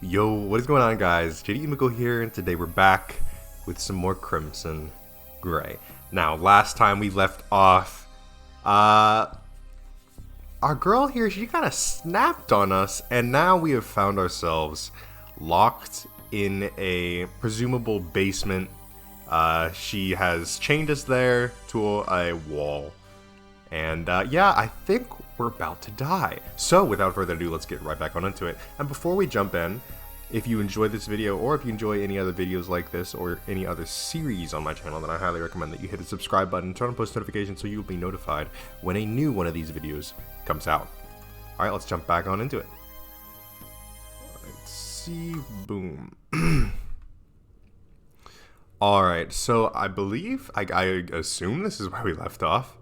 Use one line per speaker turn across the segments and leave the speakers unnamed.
Yo, what is going on, guys? J.Yumeko here, and today we're back with some more Crimson Gray. Now, last time we left off, our girl here, she kind of snapped on us, and now we have found ourselves locked in a presumable basement. She has chained us there to a wall. And yeah, I think we're about to die. So without further ado, let's get right back on into it. And before we jump in, if you enjoyed this video or if you enjoy any other videos like this or any other series on my channel, then I highly recommend that you hit the subscribe button, turn on post notifications so you'll be notified when a new one of these videos comes out. Alright, let's jump back on into it. Let's see, boom. Alright, so I believe, I assume this is where we left off.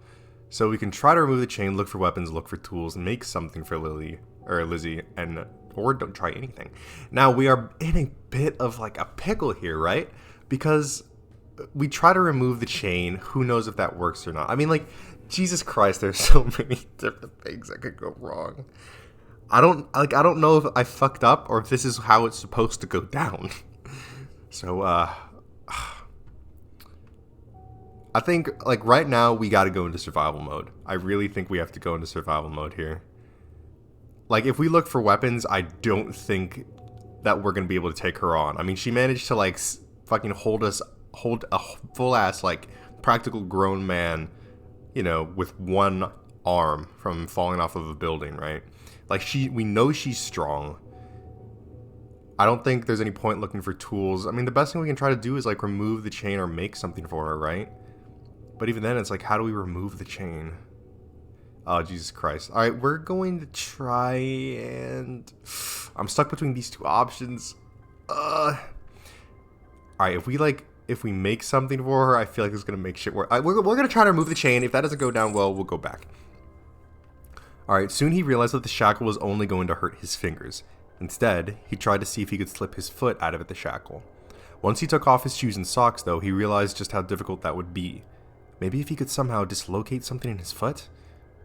So we can try to remove the chain, look for weapons, look for tools, and make something for Lizzie, or don't try anything. Now we are in a bit of like a pickle here, right? Because we try to remove the chain. Who knows if that works or not? I mean, like, Jesus Christ, there's so many different things that could go wrong. I don't know if I fucked up or if this is how it's supposed to go down. So I think, like, right now, we gotta go into survival mode. I really think we have to go into survival mode here. Like, if we look for weapons, I don't think that we're gonna be able to take her on. I mean, she managed to, like, fucking hold a full-ass, like, practical grown man, you know, with one arm from falling off of a building, right? Like, we know she's strong. I don't think there's any point looking for tools. I mean, the best thing we can try to do is, like, remove the chain or make something for her, right? But even then, it's like, how do we remove the chain? Oh, Jesus Christ. Alright, we're going to try and... I'm stuck between these two options. Alright, if we make something for her, I feel like it's going to make shit work. We're going to try to remove the chain. If that doesn't go down well, we'll go back. Alright, soon he realized that the shackle was only going to hurt his fingers. Instead, he tried to see if he could slip his foot out of the shackle. Once he took off his shoes and socks, though, he realized just how difficult that would be. Maybe if he could somehow dislocate something in his foot?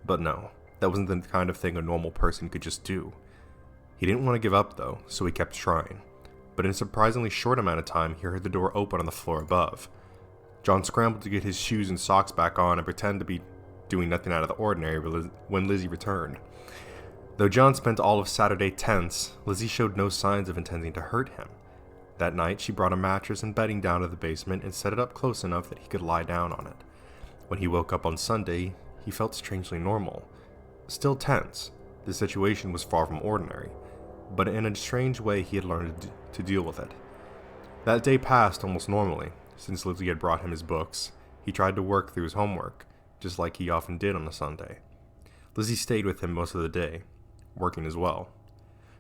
But no, that wasn't the kind of thing a normal person could just do. He didn't want to give up though, so he kept trying. But in a surprisingly short amount of time, he heard the door open on the floor above. John scrambled to get his shoes and socks back on and pretend to be doing nothing out of the ordinary when Lizzie returned. Though John spent all of Saturday tense, Lizzie showed no signs of intending to hurt him. That night, she brought a mattress and bedding down to the basement and set it up close enough that he could lie down on it. When he woke up on Sunday, he felt strangely normal. Still tense, the situation was far from ordinary, but in a strange way he had learned to deal with it. That day passed almost normally. Since Lizzie had brought him his books, he tried to work through his homework, just like he often did on a Sunday. Lizzie stayed with him most of the day, working as well.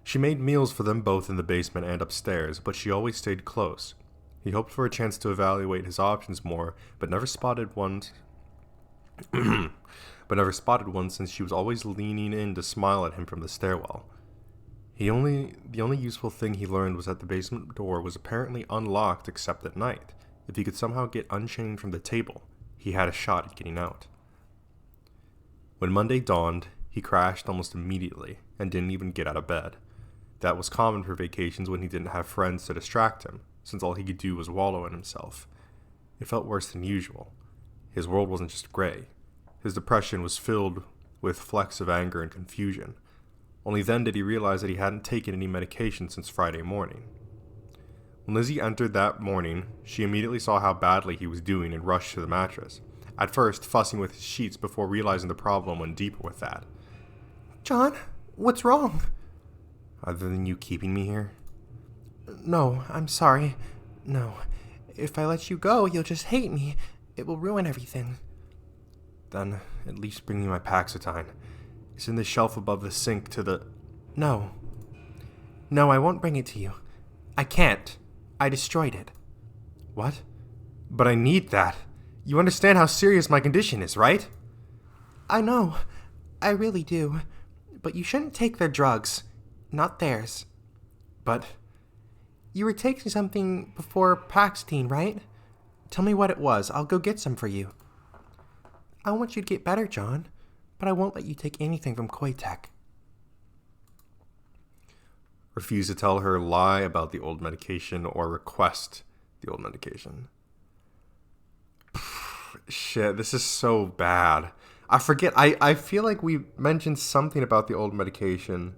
She made meals for them both in the basement and upstairs, but she always stayed close. He hoped for a chance to evaluate his options more, but never spotted one since she was always leaning in to smile at him from the stairwell. The only useful thing he learned was that the basement door was apparently unlocked except at night. If he could somehow get unchained from the table, he had a shot at getting out. When Monday dawned, he crashed almost immediately and didn't even get out of bed. That was common for vacations when he didn't have friends to distract him, since all he could do was wallow in himself. It felt worse than usual. His world wasn't just gray. His depression was filled with flecks of anger and confusion. Only then did he realize that he hadn't taken any medication since Friday morning. When Lizzie entered that morning, she immediately saw how badly he was doing and rushed to the mattress. At first, fussing with his sheets before realizing the problem went deeper with that.
John, what's wrong?
Other than you keeping me here?
No, I'm sorry. No. If I let you go, you'll just hate me. It will ruin everything.
Then, at least bring me my Paxotine. It's in the shelf above the sink to the...
No. No, I won't bring it to you. I can't. I destroyed it.
What? But I need that. You understand how serious my condition is, right?
I know. I really do. But you shouldn't take their drugs. Not theirs.
But...
You were taking something before Paxotine, right? Tell me what it was. I'll go get some for you. I want you to get better, John, but I won't let you take anything from Koitek.
refuse to tell her lie about the old medication, or request the old medication. Shit, this is so bad. I forget. I feel like we mentioned something about the old medication.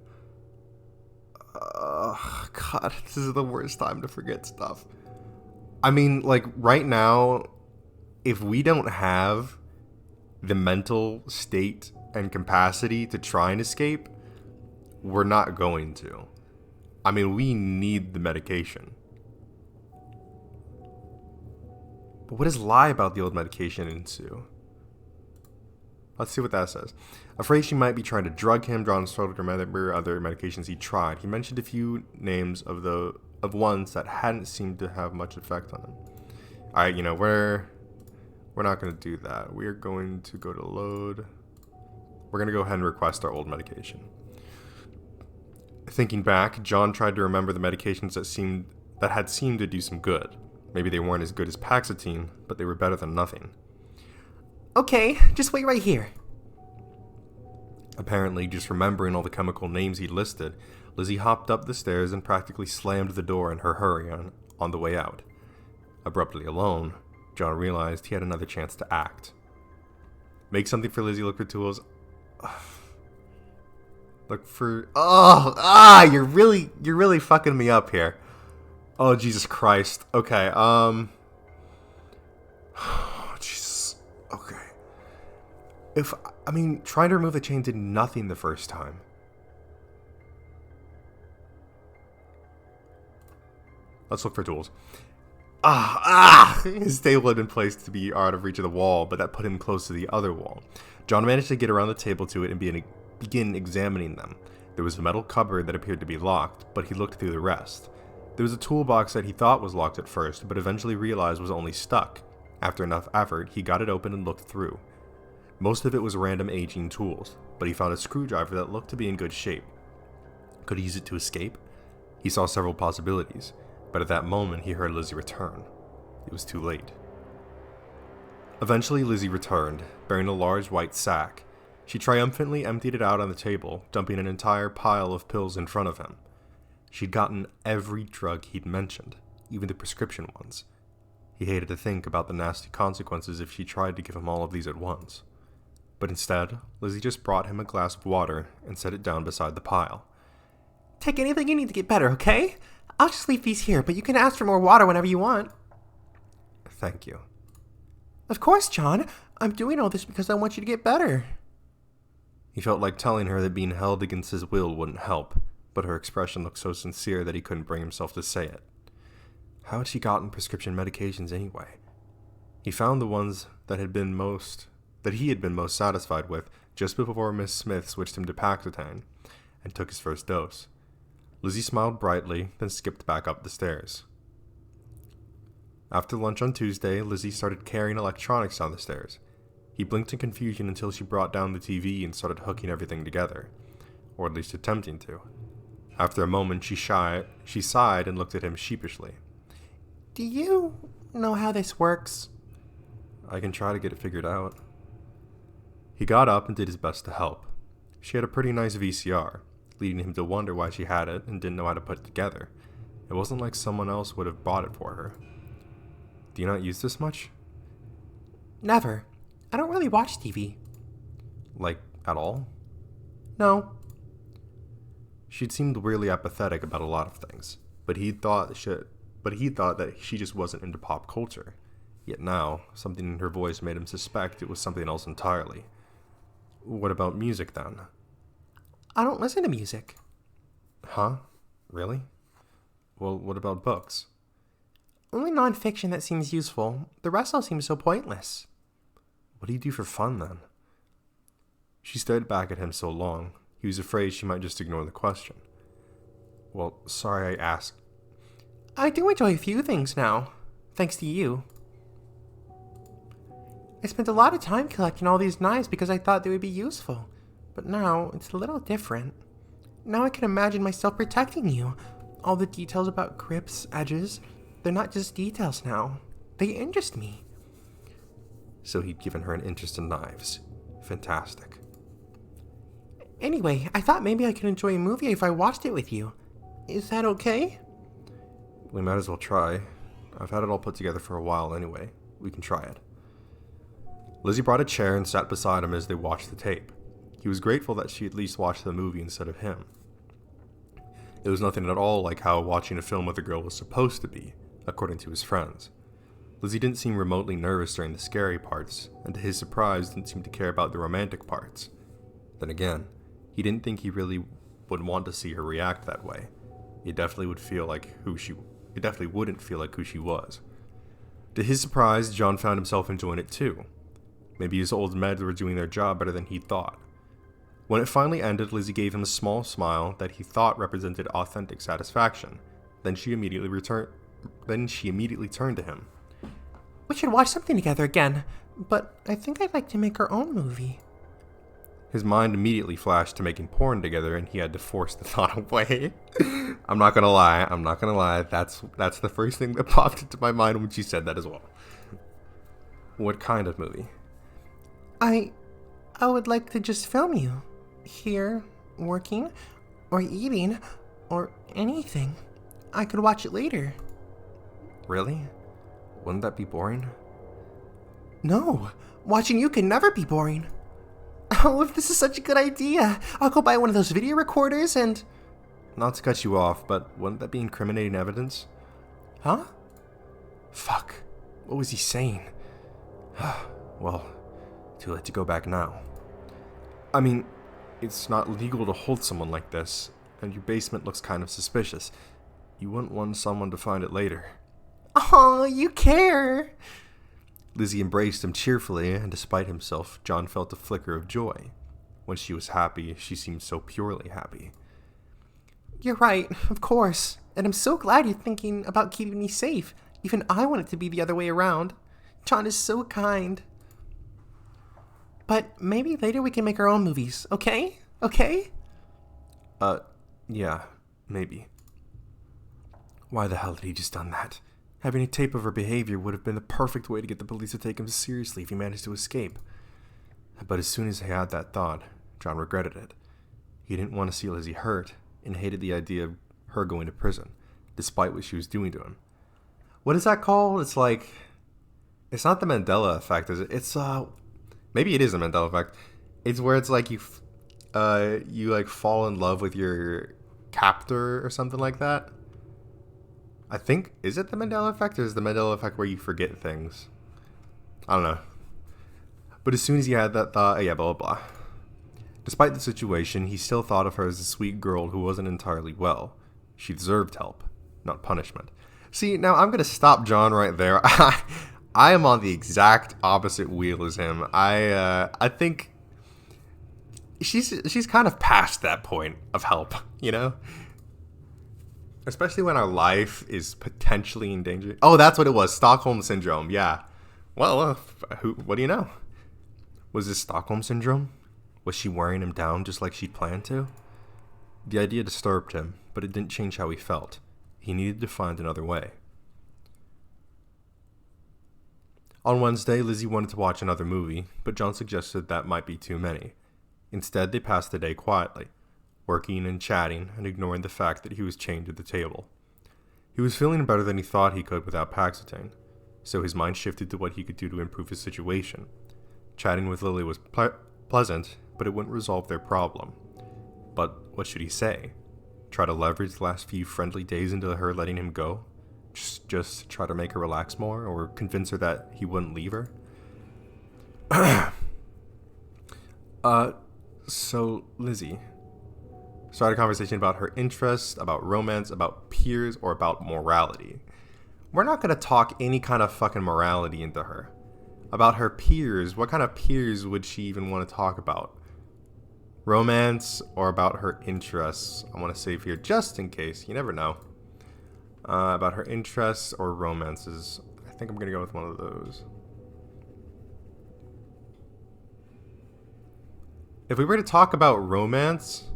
God, this is the worst time to forget stuff. I mean, like, right now, if we don't have the mental state and capacity to try and escape, we're not going to. I mean, we need the medication. But what does lie about the old medication into? Let's see what that says. Afraid she might be trying to drug him, drawn struggled to remember other medications he tried. He mentioned a few names of ones that hadn't seemed to have much effect on him. Alright, we're not going to do that. We're going to go to load. We're going to go ahead and request our old medication. Thinking back, John tried to remember the medications that had seemed to do some good. Maybe they weren't as good as Paxatine, but they were better than nothing.
Okay, just wait right here.
Apparently, just remembering all the chemical names he listed, Lizzie hopped up the stairs and practically slammed the door in her hurry on the way out. Abruptly alone, John realized he had another chance to act. Make something for Lizzie, look for tools. Look for... you're really fucking me up here. Oh, Jesus Christ. Okay, Jesus. Okay. Trying to remove the chain did nothing the first time. Let's look for tools. His table had been placed to be out of reach of the wall, but that put him close to the other wall. John managed to get around the table to it and begin examining them. There was a metal cupboard that appeared to be locked, but he looked through the rest. There was a toolbox that he thought was locked at first, but eventually realized was only stuck. After enough effort, he got it open and looked through. Most of it was random aging tools, but he found a screwdriver that looked to be in good shape. Could he use it to escape? He saw several possibilities, but at that moment he heard Lizzie return. It was too late. Eventually Lizzie returned, bearing a large white sack. She triumphantly emptied it out on the table, dumping an entire pile of pills in front of him. She'd gotten every drug he'd mentioned, even the prescription ones. He hated to think about the nasty consequences if she tried to give him all of these at once. But instead, Lizzie just brought him a glass of water and set it down beside the pile.
Take anything you need to get better, okay? I'll just leave these here, but you can ask for more water whenever you want.
Thank you.
Of course, John. I'm doing all this because I want you to get better.
He felt like telling her that being held against his will wouldn't help, but her expression looked so sincere that he couldn't bring himself to say it. How had she gotten prescription medications anyway? He found the ones that he had been most satisfied with just before Miss Smith switched him to Paxatine and took his first dose. Lizzie smiled brightly, then skipped back up the stairs. After lunch on Tuesday, Lizzie started carrying electronics down the stairs. He blinked in confusion until she brought down the TV and started hooking everything together, or at least attempting to. After a moment, she sighed and looked at him sheepishly.
Do you know how this works?
I can try to get it figured out. He got up and did his best to help. She had a pretty nice VCR, leading him to wonder why she had it and didn't know how to put it together. It wasn't like someone else would have bought it for her. Do you not use this much?
Never. I don't really watch TV.
Like, at all?
No.
She'd seemed really apathetic about a lot of things, but he thought that she just wasn't into pop culture. Yet now, something in her voice made him suspect it was something else entirely. What about music, then?
I don't listen to music.
Huh? Really? Well, what about books?
Only nonfiction that seems useful. The rest all seems so pointless.
What do you do for fun, then? She stared back at him so long, he was afraid she might just ignore the question. Well, sorry I asked.
I do enjoy a few things now, thanks to you. I spent a lot of time collecting all these knives because I thought they would be useful. But now, it's a little different. Now I can imagine myself protecting you. All the details about grips, edges, they're not just details now. They interest me.
So he'd given her an interest in knives. Fantastic.
Anyway, I thought maybe I could enjoy a movie if I watched it with you. Is that okay?
We might as well try. I've had it all put together for a while anyway. We can try it. Lizzie brought a chair and sat beside him as they watched the tape. He was grateful that she at least watched the movie instead of him. It was nothing at all like how watching a film with a girl was supposed to be, according to his friends. Lizzie didn't seem remotely nervous during the scary parts, and to his surprise didn't seem to care about the romantic parts. Then again, he didn't think he really would want to see her react that way. It definitely wouldn't feel like who she was. To his surprise, John found himself enjoying it too. Maybe his old meds were doing their job better than he thought. When it finally ended, Lizzie gave him a small smile that he thought represented authentic satisfaction. Then she immediately turned to him.
We should watch something together again, but I think I'd like to make our own movie.
His mind immediately flashed to making porn together, and he had to force the thought away. I'm not gonna lie. That's the first thing that popped into my mind when she said that as well. What kind of movie?
I would like to just film you. Here, working, or eating, or anything. I could watch it later.
Really? Wouldn't that be boring?
No, watching you can never be boring. Oh, if this is such a good idea, I'll go buy one of those video recorders and...
Not to cut you off, but wouldn't that be incriminating evidence?
Huh?
Fuck. What was he saying? Well, too late to go back now. I mean, it's not legal to hold someone like this, and your basement looks kind of suspicious. You wouldn't want someone to find it later.
Oh, you care.
Lizzie embraced him cheerfully, and despite himself, John felt a flicker of joy. When she was happy, she seemed so purely happy.
You're right, of course. And I'm so glad you're thinking about keeping me safe. Even I want it to be the other way around. John is so kind. But maybe later we can make our own movies, okay? Okay?
Yeah, maybe. Why the hell had he just done that? Having a tape of her behavior would have been the perfect way to get the police to take him seriously if he managed to escape. But as soon as he had that thought, John regretted it. He didn't want to see Lizzie hurt, and hated the idea of her going to prison, despite what she was doing to him. What is that called? It's like... It's not the Mandela effect, is it? It's, maybe it is a Mandela effect. It's where it's like you like fall in love with your captor or something like that. I think, is it the Mandela effect, or is the Mandela effect where you forget things? I don't know. But as soon as he had that thought, yeah, blah, blah, blah. Despite the situation, he still thought of her as a sweet girl who wasn't entirely well. She deserved help, not punishment. See, now I'm going to stop John right there. I am on the exact opposite wheel as him. I think she's kind of past that point of help, you know? Especially when our life is potentially in danger. Oh, that's what it was. Stockholm Syndrome. Yeah. Well, what do you know? Was this Stockholm Syndrome? Was she wearing him down just like she'd planned to? The idea disturbed him, but it didn't change how he felt. He needed to find another way. On Wednesday, Lizzie wanted to watch another movie, but John suggested that might be too many. Instead, they passed the day quietly, working and chatting and ignoring the fact that he was chained to the table. He was feeling better than he thought he could without Paxitane, so his mind shifted to what he could do to improve his situation. Chatting with Lily was pleasant, but it wouldn't resolve their problem. But what should he say? Try to leverage the last few friendly days into her letting him go? Just try to make her relax more, or convince her that he wouldn't leave her? So Lizzie started a conversation about her interests, about romance, about peers, or about morality. We're not going to talk any kind of fucking morality into her. About her peers, what kind of peers would she even want to talk about? Romance, or about her interests? I want to save here just in case, you never know. About her interests or romances. I think I'm going to go with one of those. If we were to talk about romance,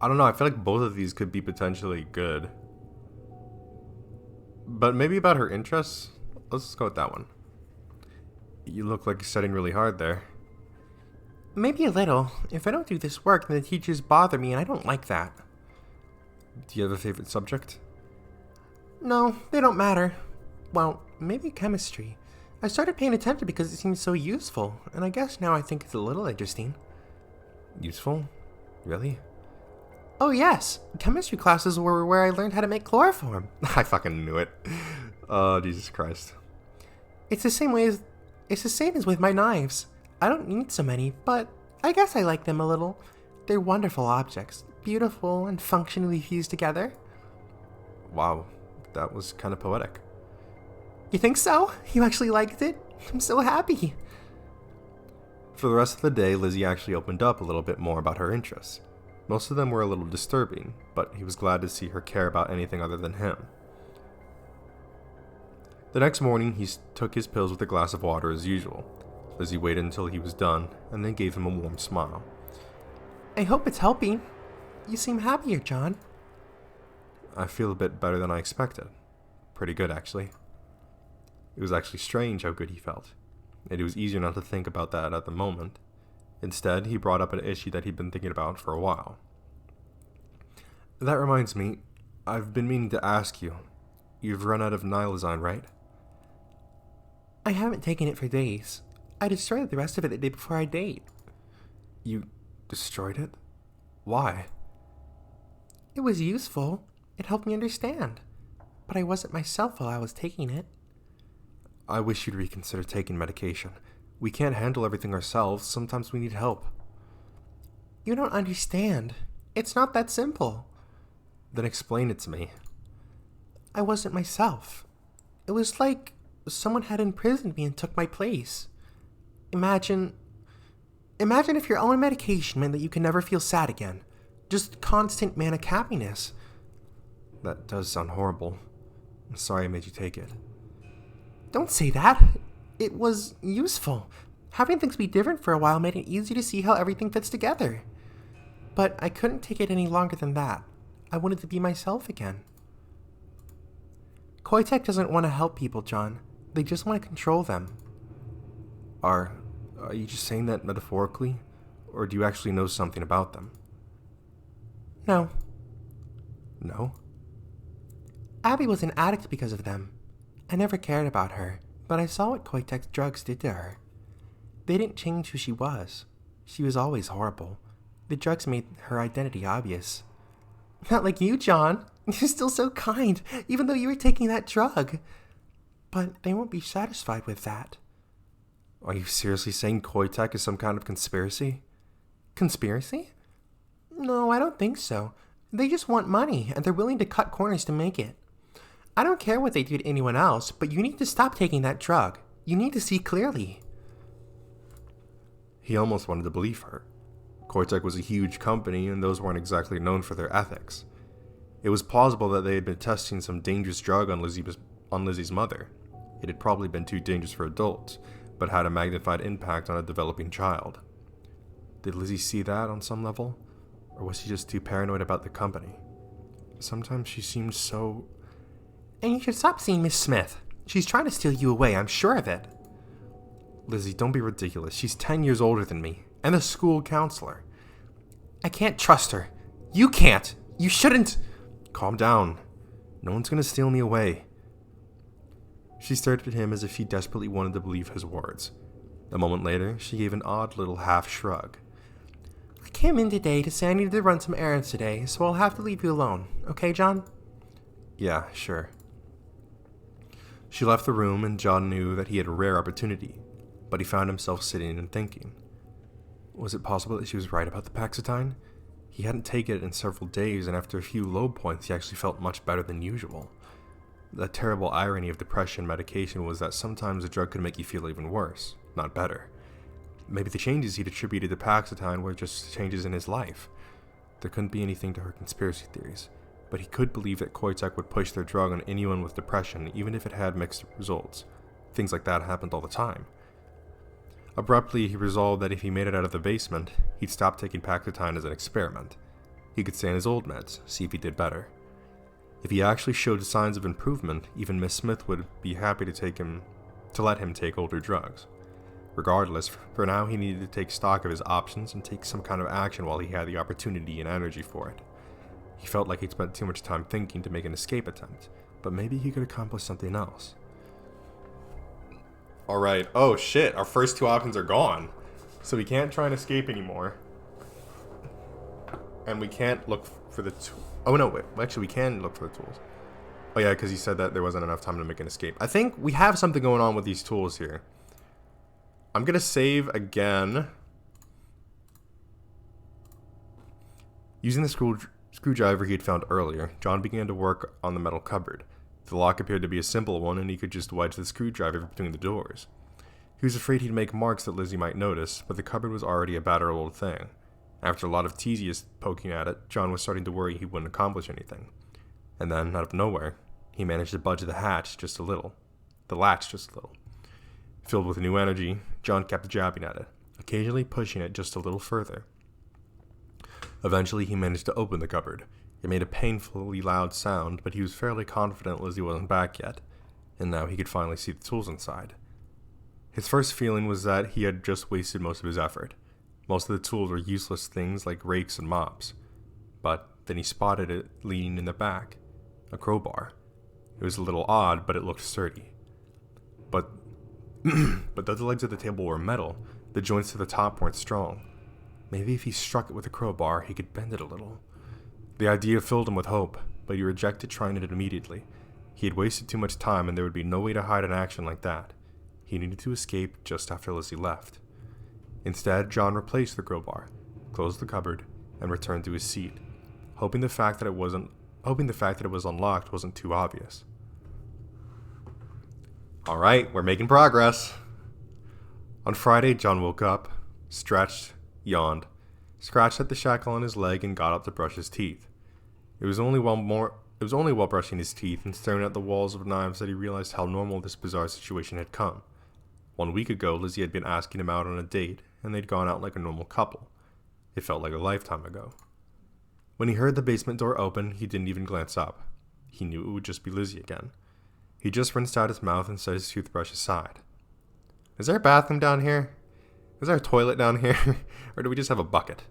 I don't know, I feel like both of these could be potentially good. But maybe about her interests? Let's just go with that one. You look like you're studying really hard there.
Maybe a little. If I don't do this work, then the teachers bother me, and I don't like that.
Do you have a favorite subject?
No, they don't matter. Well, maybe chemistry. I started paying attention because it seems so useful, and I guess now I think it's a little interesting.
Useful? Really?
Oh yes, chemistry classes were where I learned how to make chloroform.
I fucking knew it. Oh, Jesus Christ.
It's the same as with my knives. I don't need so many, but I guess I like them a little. They're wonderful objects, beautiful and functionally fused together.
Wow, that was kind of poetic.
You think so? You actually liked it? I'm so happy.
For the rest of the day, Lizzie actually opened up a little bit more about her interests. Most of them were a little disturbing, but he was glad to see her care about anything other than him. The next morning, he took his pills with a glass of water as usual. Lizzie waited until he was done, and then gave him a warm smile.
I hope it's helping. You seem happier, John.
I feel a bit better than I expected. Pretty good, actually. It was actually strange how good he felt, and it was easier not to think about that at the moment. Instead, he brought up an issue that he'd been thinking about for a while. That reminds me, I've been meaning to ask you. You've run out of Nilazine, right?
I haven't taken it for days. I destroyed the rest of it the day before our date.
You destroyed it? Why?
It was useful. It helped me understand. But I wasn't myself while I was taking it.
I wish you'd reconsider taking medication. We can't handle everything ourselves. Sometimes we need help.
You don't understand. It's not that simple.
Then explain it to me.
I wasn't myself. It was like someone had imprisoned me and took my place. Imagine if your own medication meant that you can never feel sad again. Just constant manic happiness.
That does sound horrible. I'm sorry I made you take it.
Don't say that. It was useful. Having things be different for a while made it easy to see how everything fits together. But I couldn't take it any longer than that. I wanted to be myself again. Koitek doesn't want to help people, John. They just want to control them.
Are you just saying that metaphorically? Or do you actually know something about them?
No.
No?
Abby was an addict because of them. I never cared about her, but I saw what Koitek's drugs did to her. They didn't change who she was. She was always horrible. The drugs made her identity obvious. Not like you, John. You're still so kind, even though you were taking that drug. But they won't be satisfied with that.
Are you seriously saying Koitek is some kind of conspiracy?
Conspiracy? No, I don't think so. They just want money, and they're willing to cut corners to make it. I don't care what they do to anyone else, but you need to stop taking that drug. You need to see clearly.
He almost wanted to believe her. Koitek was a huge company, and those weren't exactly known for their ethics. It was plausible that they had been testing some dangerous drug on Lizzie's mother. It had probably been too dangerous for adults, but had a magnified impact on a developing child. Did Lizzie see that on some level? Or was she just too paranoid about the company? Sometimes she seemed so...
And you should stop seeing Miss Smith. She's trying to steal you away, I'm sure of it.
Lizzie, don't be ridiculous. She's 10 years older than me, and a school counselor.
I can't trust her. You can't. You shouldn't.
Calm down. No one's gonna steal me away. She stared at him as if she desperately wanted to believe his words. A moment later, she gave an odd little half shrug.
I came in today to say I needed to run some errands today, so I'll have to leave you alone. Okay, John?
Yeah, sure. She left the room, and John knew that he had a rare opportunity, but he found himself sitting and thinking. Was it possible that she was right about the Paxitine? He hadn't taken it in several days, and after a few low points, he actually felt much better than usual. The terrible irony of depression medication was that sometimes a drug could make you feel even worse, not better. Maybe the changes he'd attributed to Paxitine were just changes in his life. There couldn't be anything to her conspiracy theories, but he could believe that Koitek would push their drug on anyone with depression, even if it had mixed results. Things like that happened all the time. Abruptly, he resolved that if he made it out of the basement, he'd stop taking Paxitine as an experiment. He could stay on his old meds, see if he did better. If he actually showed signs of improvement, even Miss Smith would be happy to let him take older drugs. Regardless, for now he needed to take stock of his options and take some kind of action while he had the opportunity and energy for it. He felt like he'd spent too much time thinking to make an escape attempt, but maybe he could accomplish something else. Alright, oh shit, our first two options are gone. So we can't try and escape anymore. And we can't look for the oh no, wait, actually we can look for the tools. Oh yeah, because he said that there wasn't enough time to make an escape. I think we have something going on with these tools here. I'm gonna save again. Using the screwdriver he had found earlier, John began to work on the metal cupboard. The lock appeared to be a simple one, and he could just wedge the screwdriver between the doors. He was afraid he'd make marks that Lizzie might notice, but the cupboard was already a battered old thing. After a lot of tedious poking at it, John was starting to worry he wouldn't accomplish anything. And then, out of nowhere, he managed to budge the latch just a little. Filled with new energy, John kept jabbing at it, occasionally pushing it just a little further. Eventually, he managed to open the cupboard. It made a painfully loud sound, but he was fairly confident Lizzie wasn't back yet, and now he could finally see the tools inside. His first feeling was that he had just wasted most of his effort. Most of the tools were useless things like rakes and mops. But then he spotted it leaning in the back, a crowbar. It was a little odd, but it looked sturdy. But though the legs of the table were metal, the joints to the top weren't strong. Maybe if he struck it with a crowbar, he could bend it a little. The idea filled him with hope, but he rejected trying it immediately. He had wasted too much time, and there would be no way to hide an action like that. He needed to escape just after Lizzie left. Instead, John replaced the crowbar, closed the cupboard, and returned to his seat, hoping the fact that it was unlocked wasn't too obvious. Alright, we're making progress. On Friday, John woke up, stretched, yawned, scratched at the shackle on his leg, and got up to brush his teeth. It was only while brushing his teeth and staring at the walls of knives that he realized how normal this bizarre situation had come. 1 week ago, Lizzie had been asking him out on a date, and they'd gone out like a normal couple. It felt like a lifetime ago. When he heard the basement door open, he didn't even glance up. He knew it would just be Lizzie again. He just rinsed out his mouth and set his toothbrush aside. Is there a bathroom down here? Is there a toilet down here? Or do we just have a bucket?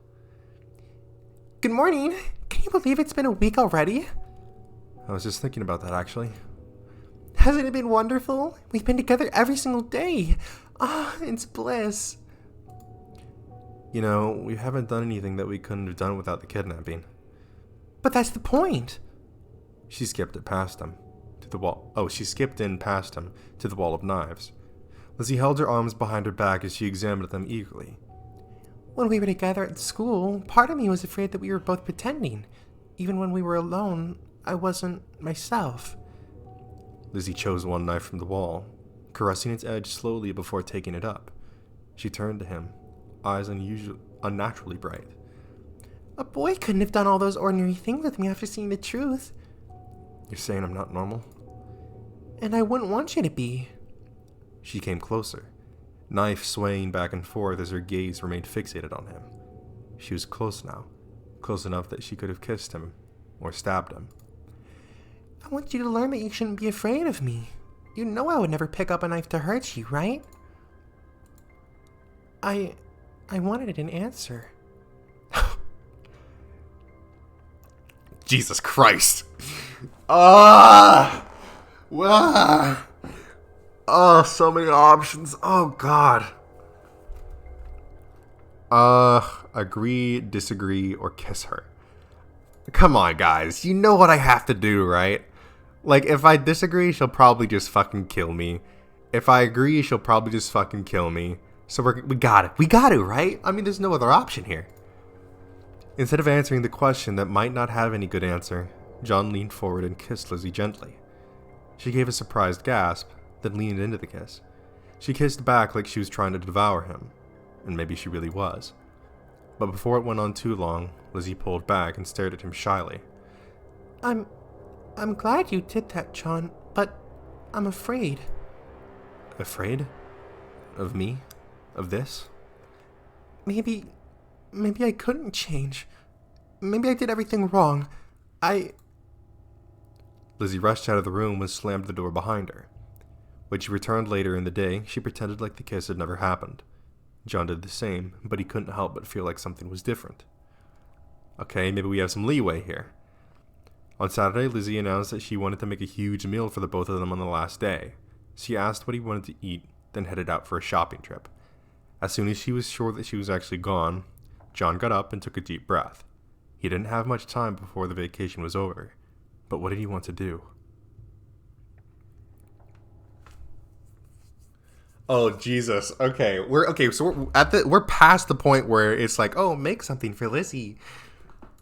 Good morning. Can you believe it's been a week already?
I was just thinking about that, actually.
Hasn't it been wonderful? We've been together every single day. It's bliss.
You know, we haven't done anything that we couldn't have done without the kidnapping.
But that's the point.
She skipped it past him to the wall. Oh, she skipped in past him to the wall of knives. Lizzie held her arms behind her back as she examined them eagerly.
When we were together at school, part of me was afraid that we were both pretending. Even when we were alone, I wasn't myself.
Lizzie chose one knife from the wall, caressing its edge slowly before taking it up. She turned to him, eyes unnaturally bright.
A boy couldn't have done all those ordinary things with me after seeing the truth.
You're saying I'm not normal?
And I wouldn't want you to be.
She came closer, knife swaying back and forth as her gaze remained fixated on him. She was close now, close enough that she could have kissed him or stabbed him.
I want you to learn that you shouldn't be afraid of me. You know I would never pick up a knife to hurt you, right? I wanted an answer.
Jesus Christ. So many options. Oh, God. Agree, disagree, or kiss her. Come on, guys. You know what I have to do, right? Like, if I disagree, she'll probably just fucking kill me. If I agree, she'll probably just fucking kill me. So we got it. We got to, right? I mean, there's no other option here. Instead of answering the question that might not have any good answer, John leaned forward and kissed Lizzie gently. She gave a surprised gasp, then leaned into the kiss. She kissed back like she was trying to devour him, and maybe she really was. But before it went on too long, Lizzie pulled back and stared at him shyly.
I'm glad you did that, John, but I'm afraid.
Afraid? Of me? Of this?
Maybe I couldn't change. Maybe I did everything wrong.
Lizzie rushed out of the room and slammed the door behind her. When she returned later in the day, she pretended like the kiss had never happened. John did the same, but he couldn't help but feel like something was different. Okay, maybe we have some leeway here. On Saturday, Lizzie announced that she wanted to make a huge meal for the both of them on the last day. She asked what he wanted to eat, then headed out for a shopping trip. As soon as she was sure that she was actually gone, John got up and took a deep breath. He didn't have much time before the vacation was over, but what did he want to do? Oh Jesus! Okay, we're past the point where it's like, oh, make something for Lizzie.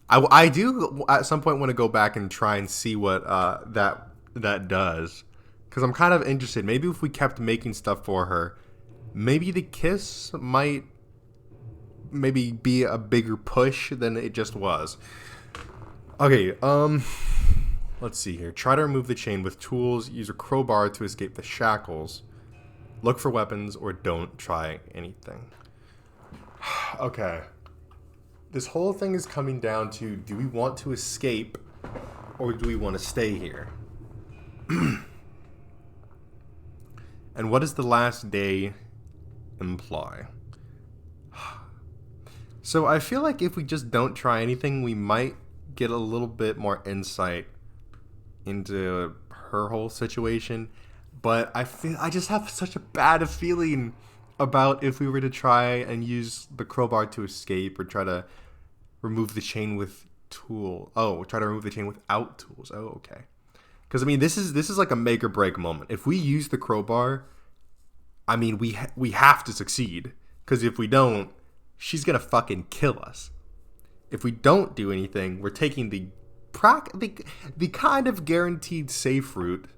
I do at some point want to go back and try and see what that does, because I'm kind of interested. Maybe if we kept making stuff for her, maybe the kiss might maybe be a bigger push than it just was. Okay, let's see here. Try to remove the chain with tools. Use a crowbar to escape the shackles. Look for weapons or don't try anything. Okay. This whole thing is coming down to, do we want to escape or do we want to stay here? And what does the last day imply? So I feel like if we just don't try anything, we might get a little bit more insight into her whole situation. But I just have such a bad feeling about if we were to try and use the crowbar to escape or try to remove the chain with try to remove the chain without tools. Oh, okay. Because I mean, this is like a make or break moment. If we use the crowbar, I mean, we have to succeed. Because if we don't, she's gonna fucking kill us. If we don't do anything, we're taking the kind of guaranteed safe route.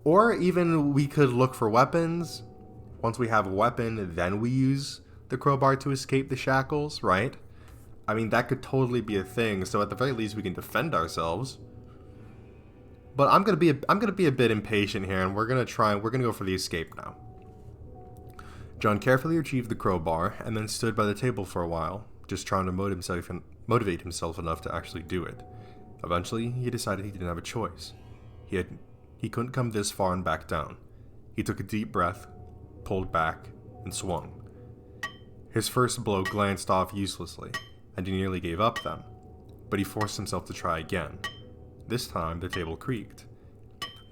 Or even we could look for weapons. Once we have a weapon, then we use the crowbar to escape the shackles, right? I mean, that could totally be a thing. So at the very least, we can defend ourselves. But I'm gonna be a bit impatient here, and we're gonna go for the escape now. John carefully retrieved the crowbar and then stood by the table for a while, just trying to motivate himself enough to actually do it. Eventually, he decided he didn't have a choice. He couldn't come this far and back down. He took a deep breath, pulled back, and swung. His first blow glanced off uselessly, and he nearly gave up then. But he forced himself to try again. This time, the table creaked.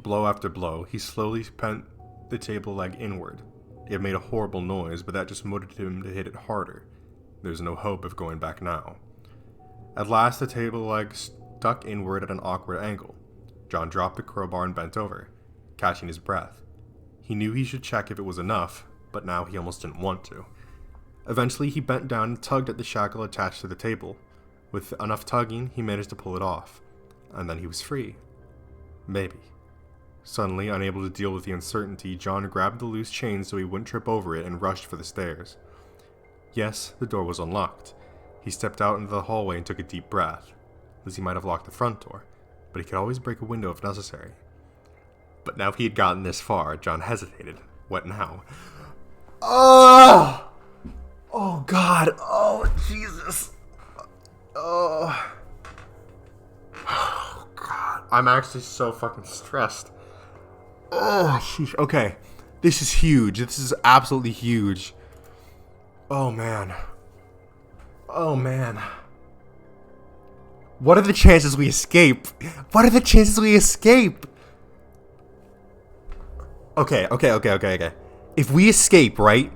Blow after blow, he slowly bent the table leg inward. It made a horrible noise, but that just motivated him to hit it harder. There's no hope of going back now. At last, the table leg stuck inward at an awkward angle. John dropped the crowbar and bent over, catching his breath. He knew he should check if it was enough, but now he almost didn't want to. Eventually, he bent down and tugged at the shackle attached to the table. With enough tugging, he managed to pull it off. And then he was free. Maybe. Suddenly, unable to deal with the uncertainty, John grabbed the loose chain so he wouldn't trip over it and rushed for the stairs. Yes, the door was unlocked. He stepped out into the hallway and took a deep breath. Lizzie might have locked the front door, but he could always break a window if necessary. But now he had gotten this far, John hesitated. What now? Oh! Oh, God. Oh, Jesus. Oh. Oh, God. I'm actually so fucking stressed. Oh, sheesh. Okay. This is huge. This is absolutely huge. Oh, man. Oh, man. What are the chances we escape? What are the chances we escape? Okay. If we escape, right?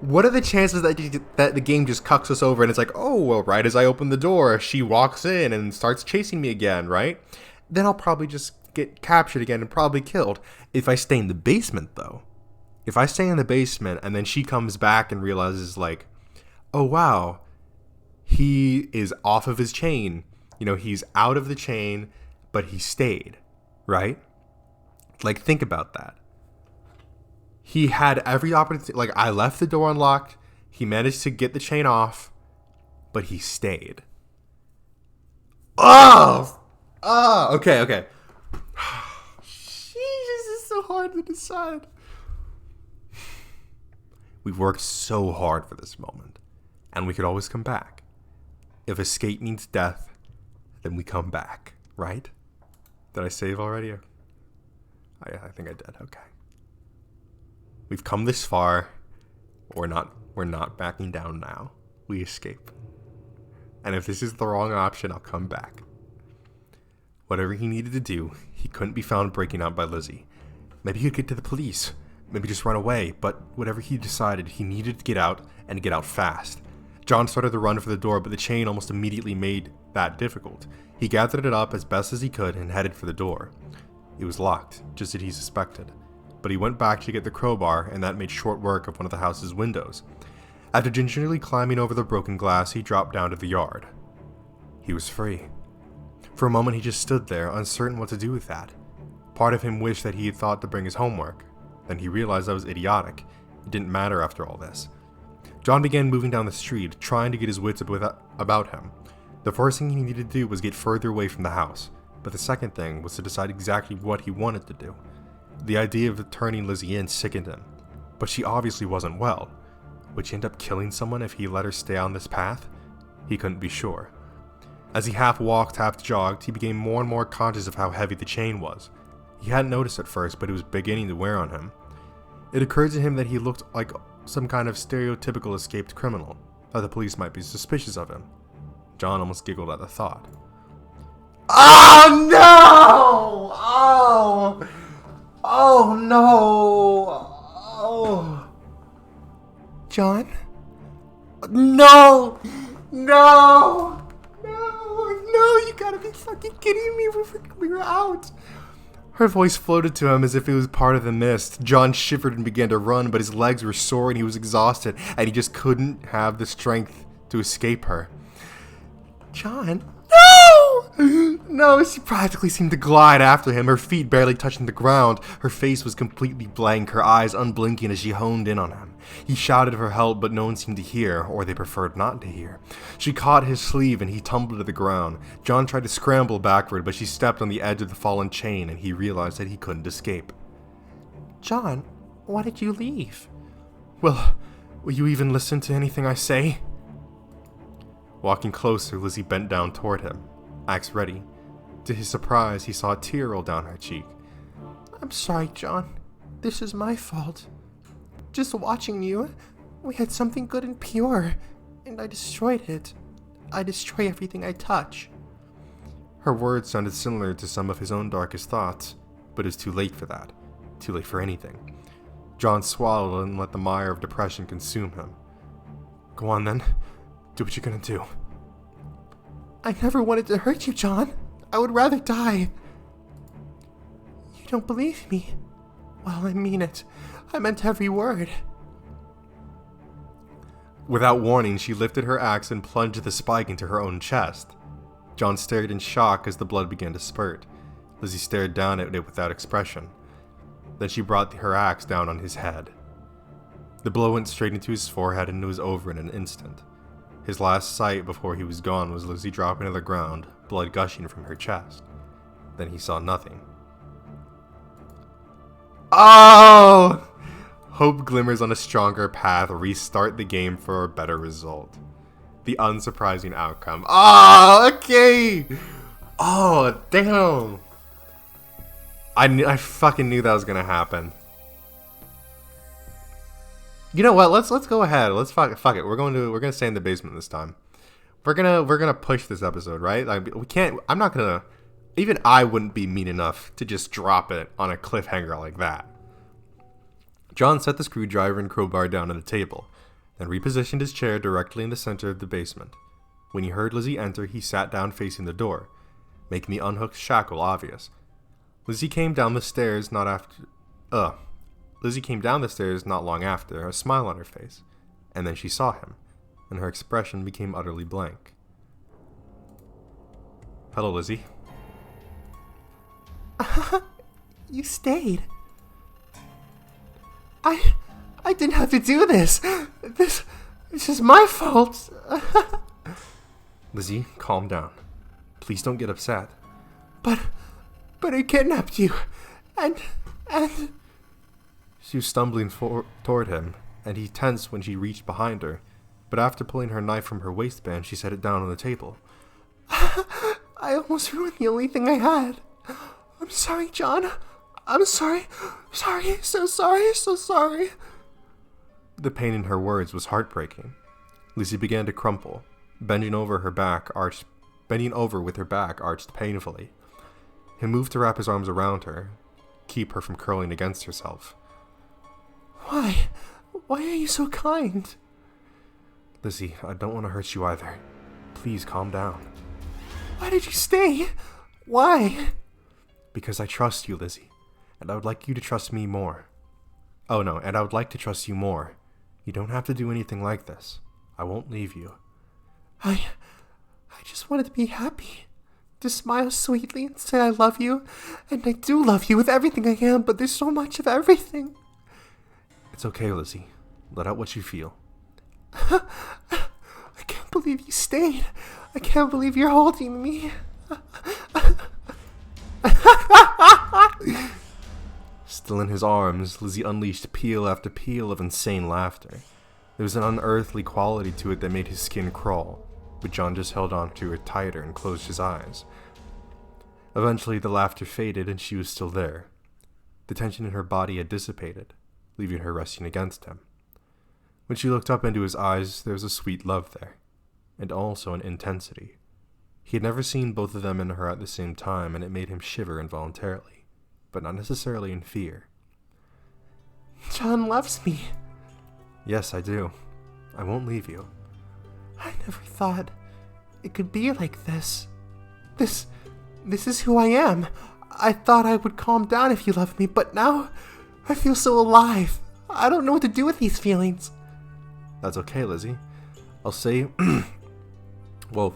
What are the chances that the game just cucks us over and it's like, oh, well, right as I open the door, she walks in and starts chasing me again, right? Then I'll probably just get captured again and probably killed. If I stay in the basement, though. If I stay in the basement and then she comes back and realizes, like, oh, wow, he is off of his chain. You know, he's out of the chain, but he stayed, right? Like, think about that. He had every opportunity. Like, I left the door unlocked. He managed to get the chain off, but he stayed. Oh! Oh, okay. Jeez, this is so hard to decide. We've worked so hard for this moment, and we could always come back. If escape means death, then we come back, right? Did I save already? I think I did. Okay. We've come this far. We're not backing down now. We escape. And if this is the wrong option, I'll come back. Whatever he needed to do, he couldn't be found breaking out by Lizzie. Maybe he could get to the police. Maybe just run away. But whatever he decided, he needed to get out and get out fast. John started to run for the door, but the chain almost immediately made that difficult. He gathered it up as best as he could and headed for the door. It was locked, just as he suspected. But he went back to get the crowbar, and that made short work of one of the house's windows. After gingerly climbing over the broken glass, he dropped down to the yard. He was free. For a moment, he just stood there, uncertain what to do with that. Part of him wished that he had thought to bring his homework. Then he realized that was idiotic. It didn't matter after all this. John began moving down the street, trying to get his wits about him. The first thing he needed to do was get further away from the house, but the second thing was to decide exactly what he wanted to do. The idea of turning Lizzie in sickened him, but she obviously wasn't well. Would she end up killing someone if he let her stay on this path? He couldn't be sure. As he half walked, half jogged, he became more and more conscious of how heavy the chain was. He hadn't noticed at first, but it was beginning to wear on him. It occurred to him that he looked like some kind of stereotypical escaped criminal, that the police might be suspicious of him. John almost giggled at the thought. Oh no! Oh! Oh no! Oh!
John?
No! No! No, you gotta be fucking kidding me. We were out. Her voice floated to him as if it was part of the mist. John shivered and began to run, but his legs were sore and he was exhausted, and he just couldn't have the strength to escape her.
John?
No! No, she practically seemed to glide after him, her feet barely touching the ground. Her face was completely blank, her eyes unblinking as she honed in on him. He shouted for help, but no one seemed to hear, or they preferred not to hear. She caught his sleeve and he tumbled to the ground. John tried to scramble backward, but she stepped on the edge of the fallen chain and he realized that he couldn't escape.
John, why did you leave?
Will you even listen to anything I say? Walking closer, Lizzie bent down toward him, axe ready. To his surprise, he saw a tear roll down her cheek.
I'm sorry, John. This is my fault. Just watching you, we had something good and pure, and I destroyed it. I destroy everything I touch.
Her words sounded similar to some of his own darkest thoughts, but it was too late for that. Too late for anything. John swallowed and let the mire of depression consume him. Go on then. Do what you're gonna do.
I never wanted to hurt you, John. I would rather die. You don't believe me? Well, I mean it. I meant every word.
Without warning, she lifted her axe and plunged the spike into her own chest. John stared in shock as the blood began to spurt. Lizzie stared down at it without expression. Then she brought her axe down on his head. The blow went straight into his forehead and it was over in an instant. His last sight before he was gone was Lizzie dropping to the ground, blood gushing from her chest. Then he saw nothing. Oh! Hope glimmers on a stronger path. Restart the game for a better result. The unsurprising outcome. Oh, okay! Oh, damn! I fucking knew that was gonna happen. You know what? Let's go ahead. Let's fuck it. We're gonna stay in the basement this time. We're gonna push this episode, right? Like, we can't. I'm not gonna. Even I wouldn't be mean enough to just drop it on a cliffhanger like that. John set the screwdriver and crowbar down on the table, then repositioned his chair directly in the center of the basement. When he heard Lizzie enter, he sat down facing the door, making the unhooked shackle obvious. Lizzie came down the stairs not long after, a smile on her face, and then she saw him, and her expression became utterly blank. Hello, Lizzie.
You stayed. I didn't have to do this. This is my fault.
Lizzie, calm down. Please don't get upset.
But I kidnapped you, and...
She was stumbling toward him, and he tensed when she reached behind her, but after pulling her knife from her waistband, she set it down on the table.
I almost ruined the only thing I had. I'm sorry, John. I'm sorry. Sorry. So sorry. So sorry.
The pain in her words was heartbreaking. Lizzie began to crumple, bending over with her back arched painfully. He moved to wrap his arms around her, keep her from curling against herself.
Why? Why are you so kind?
Lizzie, I don't want to hurt you either. Please calm down.
Why did you stay? Why?
Because I trust you, Lizzie, and I would like you to trust me more. Oh no, and I would like to trust you more. You don't have to do anything like this. I won't leave you.
I just wanted to be happy. To smile sweetly and say I love you. And I do love you with everything I am, but there's so much of everything.
It's okay, Lizzie. Let out what you feel.
I can't believe you stayed. I can't believe you're holding me.
Still in his arms, Lizzie unleashed peal after peal of insane laughter. There was an unearthly quality to it that made his skin crawl, but John just held on to her tighter and closed his eyes. Eventually, the laughter faded and she was still there. The tension in her body had dissipated, leaving her resting against him. When she looked up into his eyes, there was a sweet love there, and also an intensity. He had never seen both of them in her at the same time, and it made him shiver involuntarily, but not necessarily in fear.
John loves me.
Yes, I do. I won't leave you.
I never thought it could be like this. This is who I am. I thought I would calm down if you loved me, but now I feel so alive. I don't know what to do with these feelings.
That's okay, Lizzie. I'll say... well,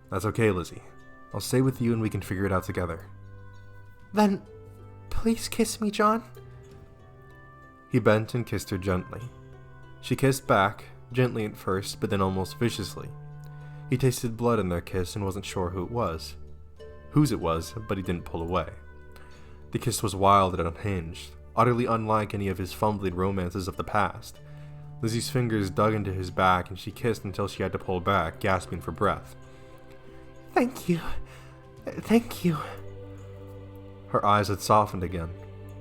that's okay, Lizzie. I'll stay with you and we can figure it out together.
Then, please kiss me, John.
He bent and kissed her gently. She kissed back, gently at first, but then almost viciously. He tasted blood in their kiss and wasn't sure whose it was, but he didn't pull away. The kiss was wild and unhinged, utterly unlike any of his fumbling romances of the past. Lizzie's fingers dug into his back and she kissed until she had to pull back, gasping for breath.
Thank you. Thank you.
Her eyes had softened again.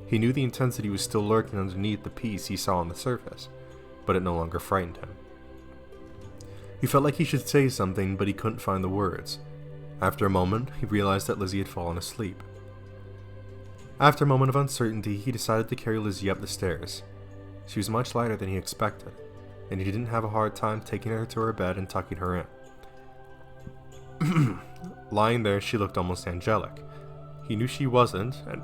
He knew the intensity was still lurking underneath the peace he saw on the surface, but it no longer frightened him. He felt like he should say something, but he couldn't find the words. After a moment, he realized that Lizzie had fallen asleep. After a moment of uncertainty, he decided to carry Lizzie up the stairs. She was much lighter than he expected, and he didn't have a hard time taking her to her bed and tucking her in. Lying there, she looked almost angelic. He knew she wasn't, and...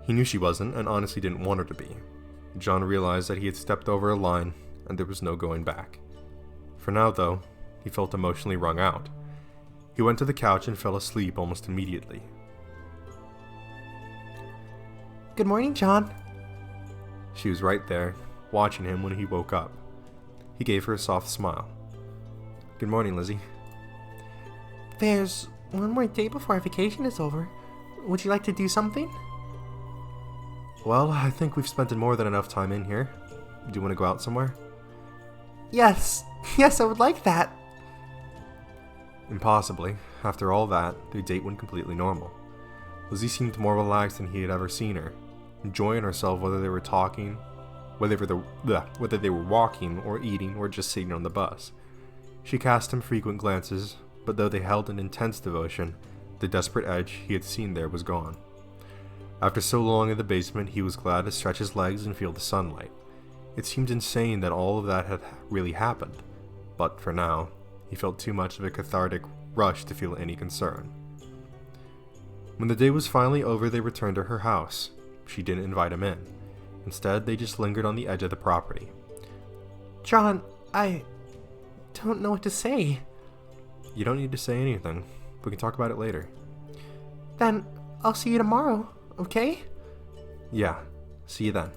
He knew she wasn't, and honestly didn't want her to be. John realized that he had stepped over a line, and there was no going back. For now, though, he felt emotionally wrung out. He went to the couch and fell asleep almost immediately.
Good morning, John.
She was right there, watching him when he woke up. He gave her a soft smile. Good morning, Lizzie.
There's one more day before our vacation is over. Would you like to do something?
Well, I think we've spent more than enough time in here. Do you want to go out somewhere?
Yes. Yes, I would like that.
Impossibly. After all that, their date went completely normal. Lizzie seemed more relaxed than he had ever seen her, enjoying herself whether they were talking, whether they were walking or eating or just sitting on the bus. She cast him frequent glances, but though they held an intense devotion, the desperate edge he had seen there was gone. After so long in the basement, he was glad to stretch his legs and feel the sunlight. It seemed insane that all of that had really happened, but for now, he felt too much of a cathartic rush to feel any concern. When the day was finally over, they returned to her house. She didn't invite him in. Instead, they just lingered on the edge of the property.
John, I don't know what to say.
You don't need to say anything. We can talk about it later.
Then I'll see you tomorrow, okay?
Yeah, see you then.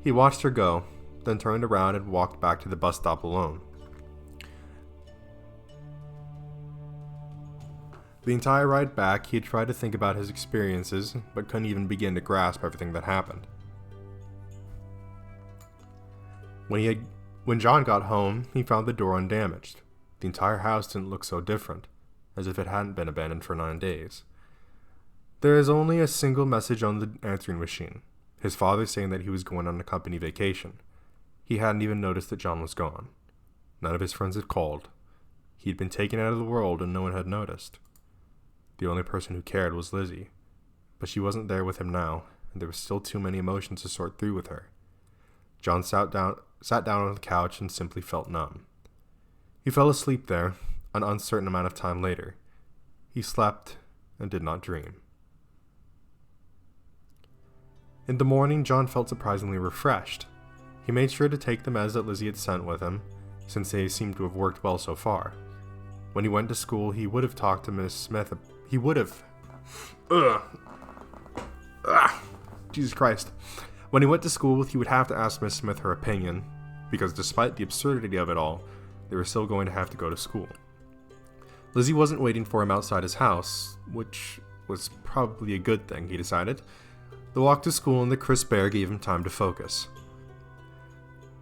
He watched her go, then turned around and walked back to the bus stop alone. The entire ride back, he had tried to think about his experiences, but couldn't even begin to grasp everything that happened. When John got home, he found the door undamaged. The entire house didn't look so different, as if it hadn't been abandoned for 9 days. There is only a single message on the answering machine. His father saying that he was going on a company vacation. He hadn't even noticed that John was gone. None of his friends had called. He'd been taken out of the world and no one had noticed. The only person who cared was Lizzie, but she wasn't there with him now, and there were still too many emotions to sort through with her. John sat down on the couch and simply felt numb. He fell asleep there, an uncertain amount of time later. He slept and did not dream. In the morning, John felt surprisingly refreshed. He made sure to take the meds that Lizzie had sent with him, since they seemed to have worked well so far. When he went to school, he would have talked to Miss Smith. Jesus Christ. When he went to school, he would have to ask Miss Smith her opinion, because despite the absurdity of it all, they were still going to have to go to school. Lizzie wasn't waiting for him outside his house, which was probably a good thing, he decided. The walk to school and the crisp air gave him time to focus.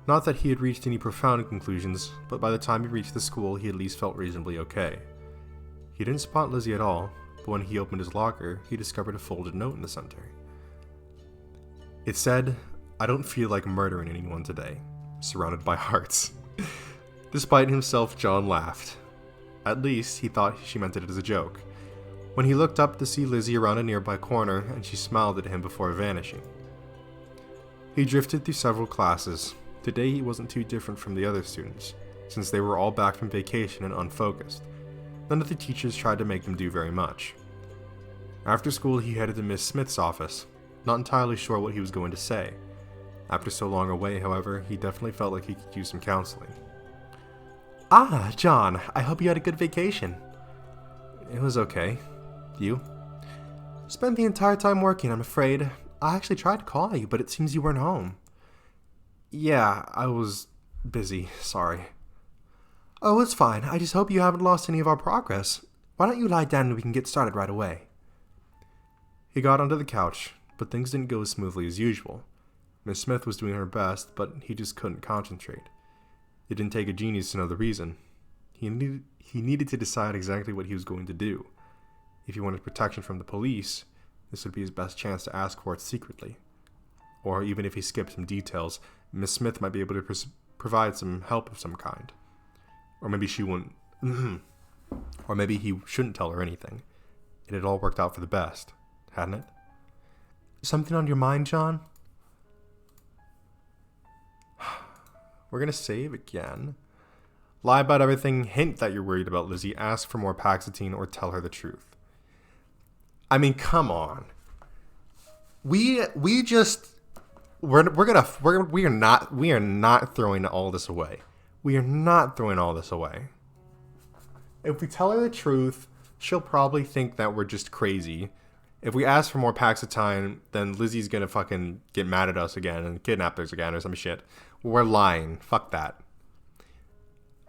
Not that he had reached any profound conclusions, but by the time he reached the school, he at least felt reasonably okay. He didn't spot Lizzie at all, but when he opened his locker, he discovered a folded note in the center. It said, "I don't feel like murdering anyone today," surrounded by hearts. Despite himself, John laughed. At least, he thought she meant it as a joke. When he looked up to see Lizzie around a nearby corner, and she smiled at him before vanishing. He drifted through several classes. Today he wasn't too different from the other students, since they were all back from vacation and unfocused. None of the teachers tried to make them do very much. After school, he headed to Miss Smith's office, not entirely sure what he was going to say. After so long away, however, he definitely felt like he could use some counseling.
Ah, John, I hope you had a good vacation.
It was okay. You?
Spent the entire time working, I'm afraid. I actually tried to call you, but it seems you weren't home.
Yeah, I was busy, sorry.
Oh, it's fine. I just hope you haven't lost any of our progress. Why don't you lie down and we can get started right away?
He got onto the couch, but things didn't go as smoothly as usual. Miss Smith was doing her best, but he just couldn't concentrate. It didn't take a genius to know the reason. He needed to decide exactly what he was going to do. If he wanted protection from the police, this would be his best chance to ask for it secretly. Or even if he skipped some details, Miss Smith might be able to provide some help of some kind. Or maybe she wouldn't. Or maybe he shouldn't tell her anything. It had all worked out for the best, hadn't it?
Something on your mind, John?
We're gonna save again. Lie about everything, hint that you're worried about Lizzie, ask for more Paxatine, or tell her the truth. I mean, come on. We are not throwing all this away. We are not throwing all this away. If we tell her the truth, she'll probably think that we're just crazy. If we ask for more Paxatine, then Lizzie's gonna fucking get mad at us again and kidnap us again or some shit. We're lying. Fuck that.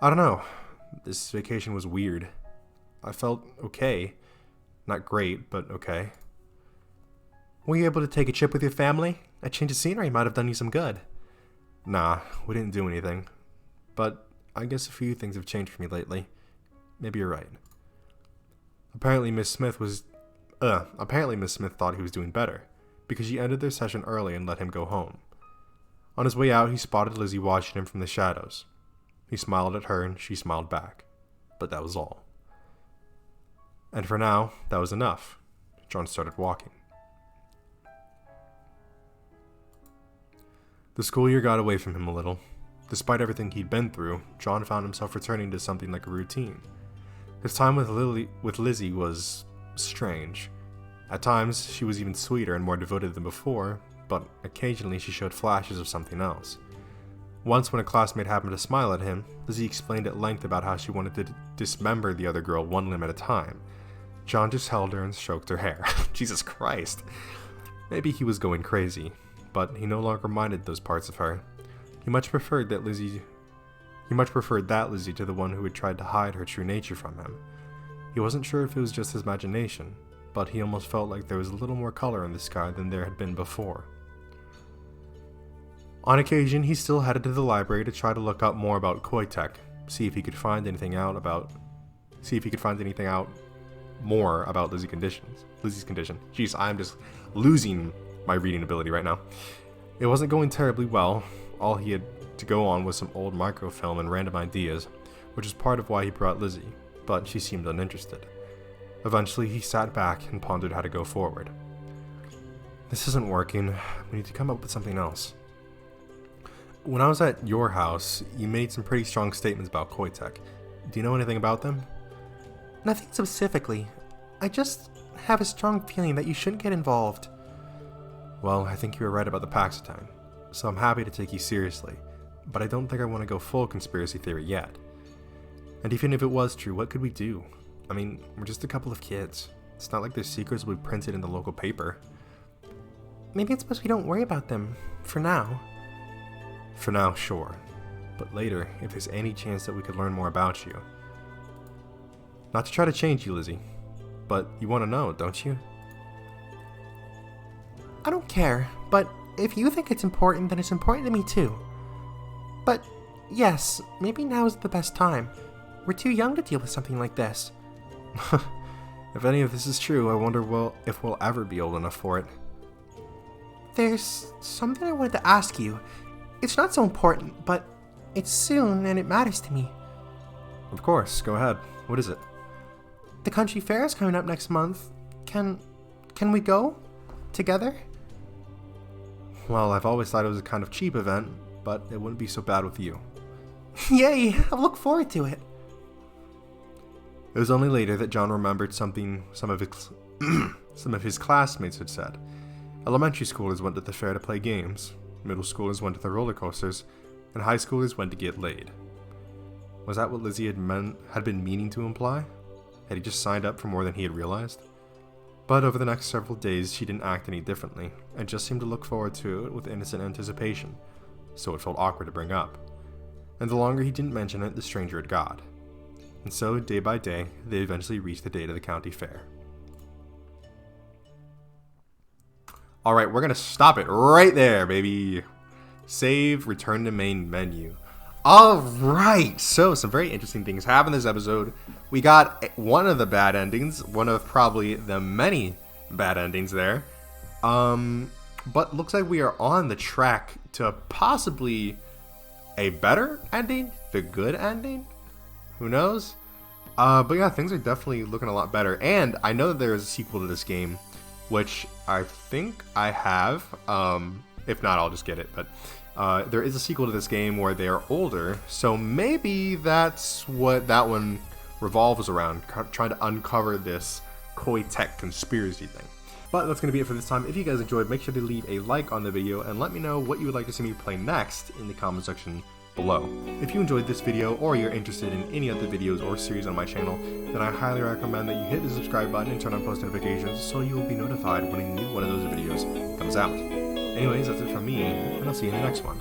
I don't know. This vacation was weird. I felt okay. Not great, but okay.
Were you able to take a trip with your family? A change of scenery might have done you some good.
Nah, we didn't do anything. But I guess a few things have changed for me lately. Maybe you're right. Apparently Miss Smith thought he was doing better, because she ended their session early and let him go home. On his way out, he spotted Lizzie watching him from the shadows. He smiled at her and she smiled back. But that was all. And for now, that was enough. John started walking. The school year got away from him a little. Despite everything he'd been through, John found himself returning to something like a routine. His time with Lizzie was strange. At times, she was even sweeter and more devoted than before, but occasionally she showed flashes of something else. Once, when a classmate happened to smile at him, Lizzie explained at length about how she wanted to dismember the other girl one limb at a time. John just held her and stroked her hair. Jesus Christ. Maybe he was going crazy, but he no longer minded those parts of her. He much preferred that Lizzie to the one who had tried to hide her true nature from him. He wasn't sure if it was just his imagination, but he almost felt like there was a little more color in the sky than there had been before. On occasion, he still headed to the library to try to look up more about Koitek, see if he could find anything out more about Lizzie's condition. Jeez, I'm just losing my reading ability right now. It wasn't going terribly well. All he had to go on was some old microfilm and random ideas, which is part of why he brought Lizzie, but she seemed uninterested. Eventually, he sat back and pondered how to go forward. This isn't working. We need to come up with something else. When I was at your house, you made some pretty strong statements about Koitek. Do you know anything about them?
Nothing specifically. I just have a strong feeling that you shouldn't get involved.
Well, I think you were right about the Paxitine, so I'm happy to take you seriously, but I don't think I want to go full conspiracy theory yet. And even if it was true, what could we do? I mean, we're just a couple of kids. It's not like their secrets will be printed in the local paper.
Maybe it's best we don't worry about them, for now.
For now, sure. But later, if there's any chance that we could learn more about you. Not to try to change you, Lizzie, but you want to know, don't you?
I don't care, but if you think it's important, then it's important to me too. But yes, maybe now is the best time. We're too young to deal with something like this.
If any of this is true, I wonder if we'll ever be old enough for it.
There's something I wanted to ask you. It's not so important, but it's soon and it matters to me.
Of course, go ahead. What is it?
The country fair is coming up next month. Can we go? Together?
Well, I've always thought it was a kind of cheap event, but it wouldn't be so bad with you.
Yay! I look forward to it.
It was only later that John remembered something some of his classmates had said. Elementary schoolers went to the fair to play games, middle schoolers went to the roller coasters, and high schoolers went to get laid. Was that what Lizzie had been meaning to imply? Had he just signed up for more than he had realized? But over the next several days, she didn't act any differently, and just seemed to look forward to it with innocent anticipation, so it felt awkward to bring up. And the longer he didn't mention it, the stranger it got. And so, day by day, they eventually reached the date of the county fair. Alright, we're gonna stop it right there, baby. Save, return to main menu. Alright, so some very interesting things happen this episode. We got one of the bad endings, one of probably the many bad endings there. But looks like we are on the track to possibly a better ending, the good ending. Who knows? But yeah, things are definitely looking a lot better. And I know that there is a sequel to this game, which I think I have. If not, I'll just get it. But there is a sequel to this game where they are older, so maybe that's what that one revolves around, trying to uncover this Koitek conspiracy thing. But that's going to be it for this time. If you guys enjoyed, make sure to leave a like on the video and let me know what you would like to see me play next in the comment section below. If you enjoyed this video or you're interested in any other videos or series on my channel, then I highly recommend that you hit the subscribe button and turn on post notifications so you will be notified when a new one of those videos comes out. Anyways, that's it from me, and I'll see you in the next one.